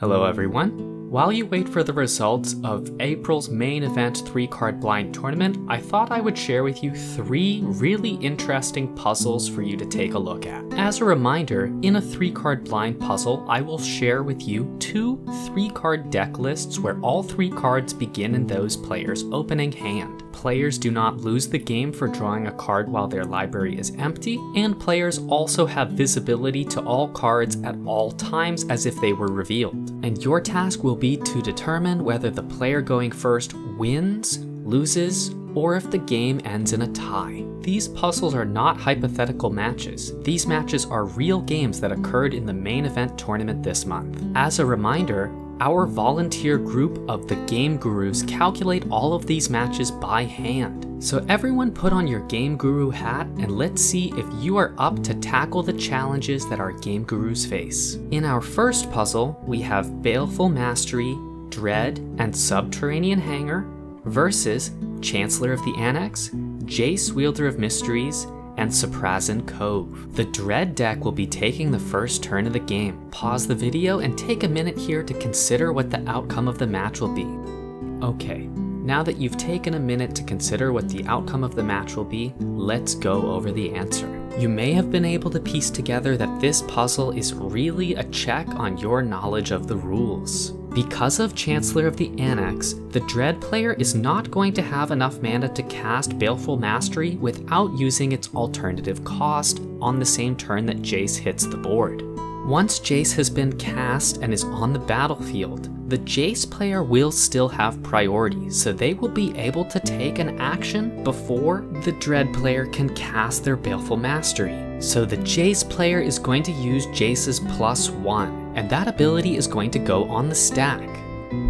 Hello everyone. While you wait for the results of April's main event 3-card blind tournament, I thought I would share with you 3 really interesting puzzles for you to take a look at. As a reminder, in a 3-card blind puzzle, I will share with you 2 3-card deck lists where all 3 cards begin in those players' opening hand. Players do not lose the game for drawing a card while their library is empty, and players also have visibility to all cards at all times as if they were revealed. And your task will be to determine whether the player going first wins, loses, or if the game ends in a tie. These puzzles are not hypothetical matches. These matches are real games that occurred in the main event tournament this month. As a reminder, our volunteer group of the Game Gurus calculate all of these matches by hand. So everyone put on your Game Guru hat and let's see if you are up to tackle the challenges that our Game Gurus face. In our first puzzle, we have Baleful Mastery, Dread, and Subterranean Hangar versus Chancellor of the Annex, Jace Wielder of Mysteries, and Saprazan Cove. The Dread deck will be taking the first turn of the game. Pause the video and take a minute here to consider what the outcome of the match will be. Okay, now that you've taken a minute to consider what the outcome of the match will be, let's go over the answer. You may have been able to piece together that this puzzle is really a check on your knowledge of the rules. Because of Chancellor of the Annex, the Dread player is not going to have enough mana to cast Baleful Mastery without using its alternative cost on the same turn that Jace hits the board. Once Jace has been cast and is on the battlefield, the Jace player will still have priority, so they will be able to take an action before the Dread player can cast their Baleful Mastery. So the Jace player is going to use Jace's +1, and that ability is going to go on the stack.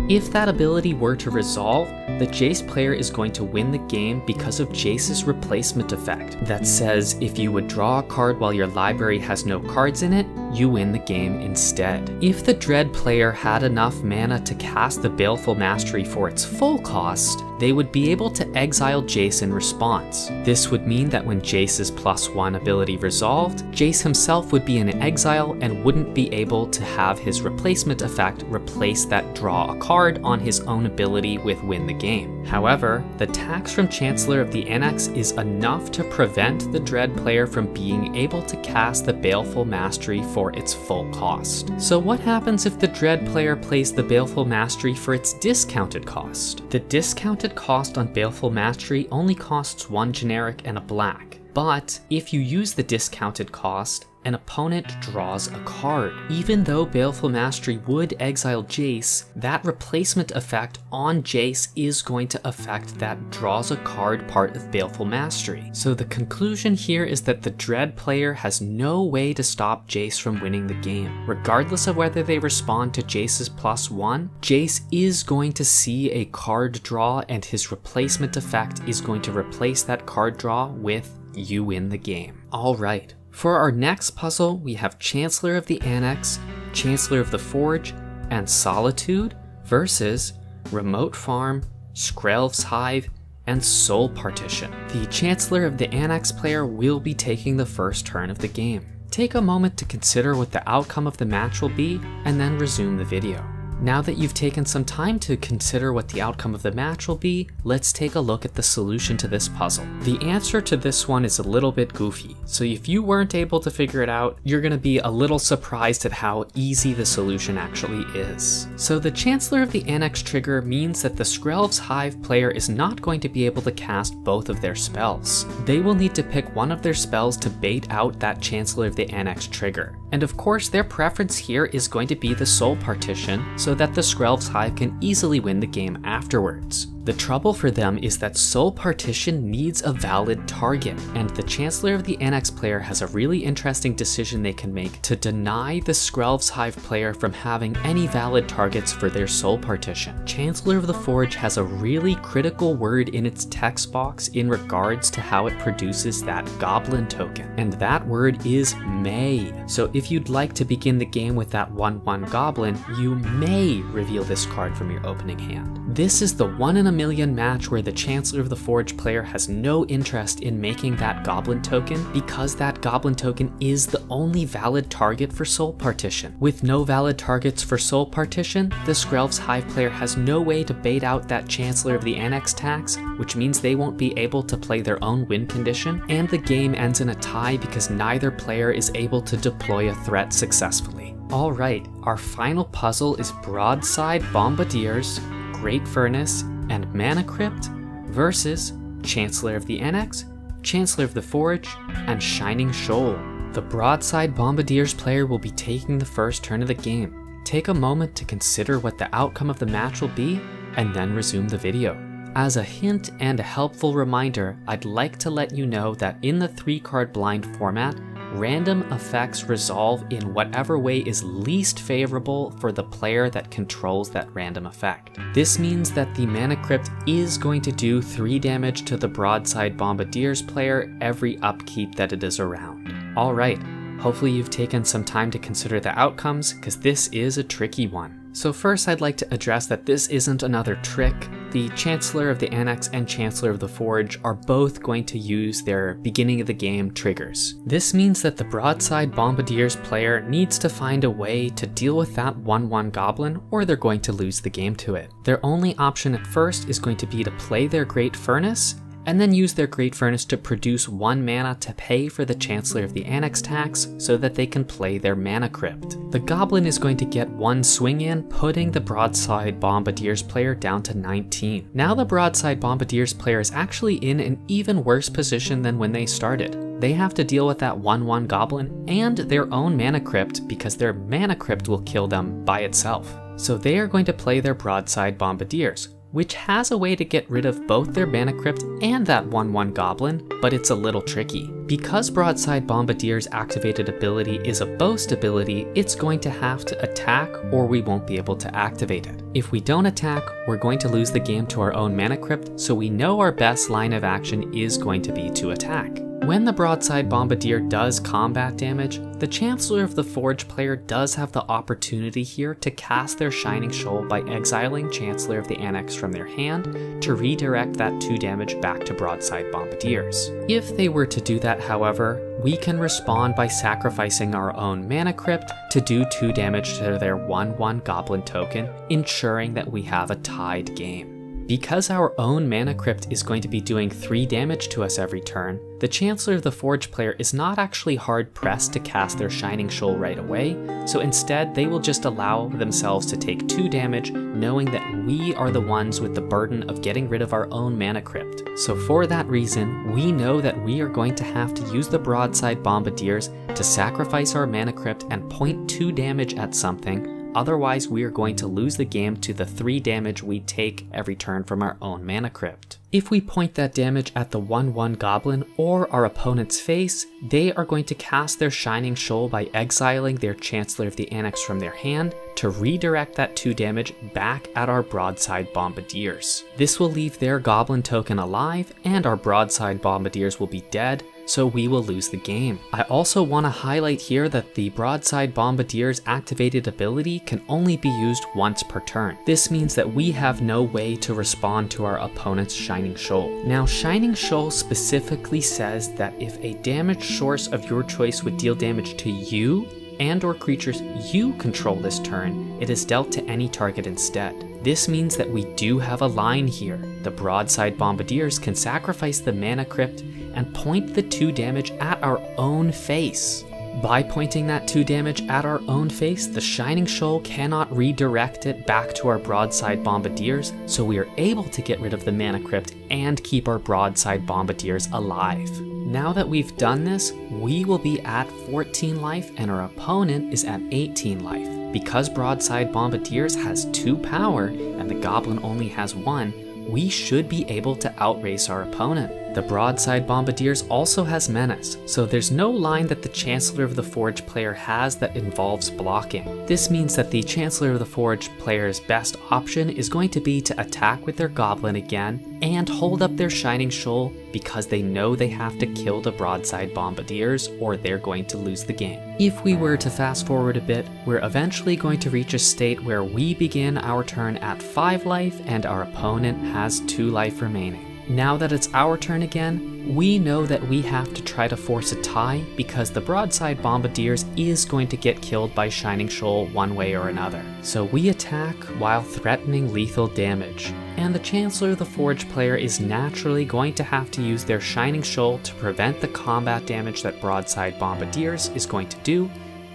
If that ability were to resolve, the Jace player is going to win the game because of Jace's replacement effect that says if you would draw a card while your library has no cards in it, you win the game instead. If the Dread player had enough mana to cast the Baleful Mastery for its full cost, they would be able to exile Jace in response. This would mean that when Jace's +1 ability resolved, Jace himself would be in exile and wouldn't be able to have his replacement effect replace that draw a card on his own ability with win the game. However, the tax from Chancellor of the Annex is enough to prevent the Dread player from being able to cast the Baleful Mastery for its full cost. So what happens if the Dread player plays the Baleful Mastery for its discounted cost? The discounted cost on Baleful Mastery only costs 1 generic and a black, but if you use the discounted cost, an opponent draws a card. Even though Baleful Mastery would exile Jace, that replacement effect on Jace is going to affect that draws a card part of Baleful Mastery. So the conclusion here is that the Dread player has no way to stop Jace from winning the game. Regardless of whether they respond to Jace's +1, Jace is going to see a card draw and his replacement effect is going to replace that card draw with you win the game. Alright. For our next puzzle, we have Chancellor of the Annex, Chancellor of the Forge, and Solitude versus Remote Farm, Skrelv's Hive, and Soul Partition. The Chancellor of the Annex player will be taking the first turn of the game. Take a moment to consider what the outcome of the match will be, and then resume the video. Now that you've taken some time to consider what the outcome of the match will be, let's take a look at the solution to this puzzle. The answer to this one is a little bit goofy, so if you weren't able to figure it out, you're going to be a little surprised at how easy the solution actually is. So the Chancellor of the Annex trigger means that the Skrelv's Hive player is not going to be able to cast both of their spells. They will need to pick one of their spells to bait out that Chancellor of the Annex trigger. And of course, their preference here is going to be the Soul Partition, so that the Skrelv's Hive can easily win the game afterwards. The trouble for them is that Soul Partition needs a valid target, and the Chancellor of the Annex player has a really interesting decision they can make to deny the Skrelv's Hive player from having any valid targets for their Soul Partition. Chancellor of the Forge has a really critical word in its text box in regards to how it produces that goblin token, and that word is may. So if you'd like to begin the game with that 1/1 goblin, you may reveal this card from your opening hand. This is the 1 in a million match where the Chancellor of the Forge player has no interest in making that goblin token because that goblin token is the only valid target for Soul Partition. With no valid targets for Soul Partition, the Skrelv's Hive player has no way to bait out that Chancellor of the Annex tax, which means they won't be able to play their own win condition, and the game ends in a tie because neither player is able to deploy a threat successfully. Alright, our final puzzle is Broadside Bombardiers, Great Furnace, and Mana Crypt versus Chancellor of the Annex, Chancellor of the Forge, and Shining Shoal. The Broadside Bombardiers player will be taking the first turn of the game. Take a moment to consider what the outcome of the match will be, and then resume the video. As a hint and a helpful reminder, I'd like to let you know that in the 3-card blind format, random effects resolve in whatever way is least favorable for the player that controls that random effect. This means that the Mana Crypt is going to do 3 damage to the Broadside Bombardiers player every upkeep that it is around. Alright, hopefully you've taken some time to consider the outcomes, because this is a tricky one. So first I'd like to address that this isn't another trick. The Chancellor of the Annex and Chancellor of the Forge are both going to use their beginning of the game triggers. This means that the Broadside Bombardiers player needs to find a way to deal with that 1/1 goblin, or they're going to lose the game to it. Their only option at first is going to be to play their Great Furnace, and then use their Great Furnace to produce 1 mana to pay for the Chancellor of the Annex tax so that they can play their Mana Crypt. The Goblin is going to get 1 swing in, putting the Broadside Bombardiers player down to 19. Now the Broadside Bombardiers player is actually in an even worse position than when they started. They have to deal with that 1/1 Goblin and their own Mana Crypt because their Mana Crypt will kill them by itself. So they are going to play their Broadside Bombardiers, which has a way to get rid of both their Mana Crypt and that 1/1 Goblin, but it's a little tricky. Because Broadside Bombardier's activated ability is a boast ability, it's going to have to attack or we won't be able to activate it. If we don't attack, we're going to lose the game to our own Mana Crypt, so we know our best line of action is going to be to attack. When the Broadside Bombardier does combat damage, the Chancellor of the Forge player does have the opportunity here to cast their Shining Shoal by exiling Chancellor of the Annex from their hand to redirect that 2 damage back to Broadside Bombardiers. If they were to do that, however, we can respond by sacrificing our own Mana Crypt to do 2 damage to their 1/1 Goblin token, ensuring that we have a tied game. Because our own Mana Crypt is going to be doing 3 damage to us every turn, the Chancellor of the Forge player is not actually hard pressed to cast their Shining Shoal right away, so instead they will just allow themselves to take 2 damage, knowing that we are the ones with the burden of getting rid of our own Mana Crypt. So for that reason, we know that we are going to have to use the Broadside Bombardiers to sacrifice our Mana Crypt and point 2 damage at something. Otherwise, we are going to lose the game to the 3 damage we take every turn from our own Mana Crypt. If we point that damage at the 1/1 Goblin or our opponent's face, they are going to cast their Shining Shoal by exiling their Chancellor of the Annex from their hand to redirect that 2 damage back at our Broadside Bombardiers. This will leave their Goblin token alive and our Broadside Bombardiers will be dead, so we will lose the game. I also want to highlight here that the Broadside Bombardier's activated ability can only be used once per turn. This means that we have no way to respond to our opponent's Shining Shoal. Now, Shining Shoal specifically says that if a damage source of your choice would deal damage to you and or creatures you control this turn, it is dealt to any target instead. This means that we do have a line here. The Broadside Bombardiers can sacrifice the Mana Crypt and point the 2 damage at our own face. By pointing that 2 damage at our own face, the Shining Shoal cannot redirect it back to our Broadside Bombardiers, so we are able to get rid of the Mana Crypt and keep our Broadside Bombardiers alive. Now that we've done this, we will be at 14 life and our opponent is at 18 life. Because Broadside Bombardiers has 2 power and the Goblin only has 1, we should be able to outrace our opponent. The Broadside Bombardiers also has Menace, so there's no line that the Chancellor of the Forge player has that involves blocking. This means that the Chancellor of the Forge player's best option is going to be to attack with their Goblin again and hold up their Shining Shoal because they know they have to kill the Broadside Bombardiers or they're going to lose the game. If we were to fast forward a bit, we're eventually going to reach a state where we begin our turn at 5 life and our opponent has 2 life remaining. Now that it's our turn again, we know that we have to try to force a tie because the Broadside Bombardiers is going to get killed by Shining Shoal one way or another. So we attack while threatening lethal damage, and the Chancellor of the Forge player is naturally going to have to use their Shining Shoal to prevent the combat damage that Broadside Bombardiers is going to do,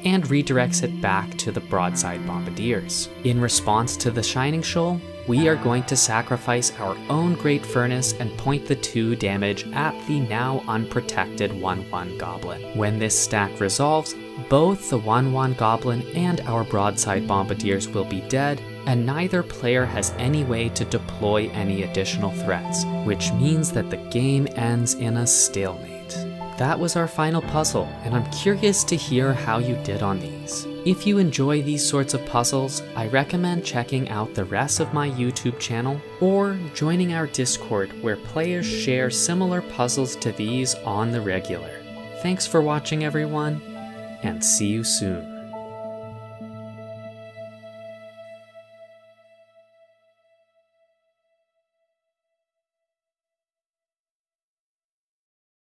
and redirects it back to the Broadside Bombardiers. In response to the Shining Shoal, we are going to sacrifice our own Great Furnace and point the 2 damage at the now unprotected 1/1 Goblin. When this stack resolves, both the 1/1 Goblin and our Broadside Bombardiers will be dead, and neither player has any way to deploy any additional threats, which means that the game ends in a stalemate. That was our final puzzle, and I'm curious to hear how you did on these. If you enjoy these sorts of puzzles, I recommend checking out the rest of my YouTube channel or joining our Discord where players share similar puzzles to these on the regular. Thanks for watching everyone, and see you soon.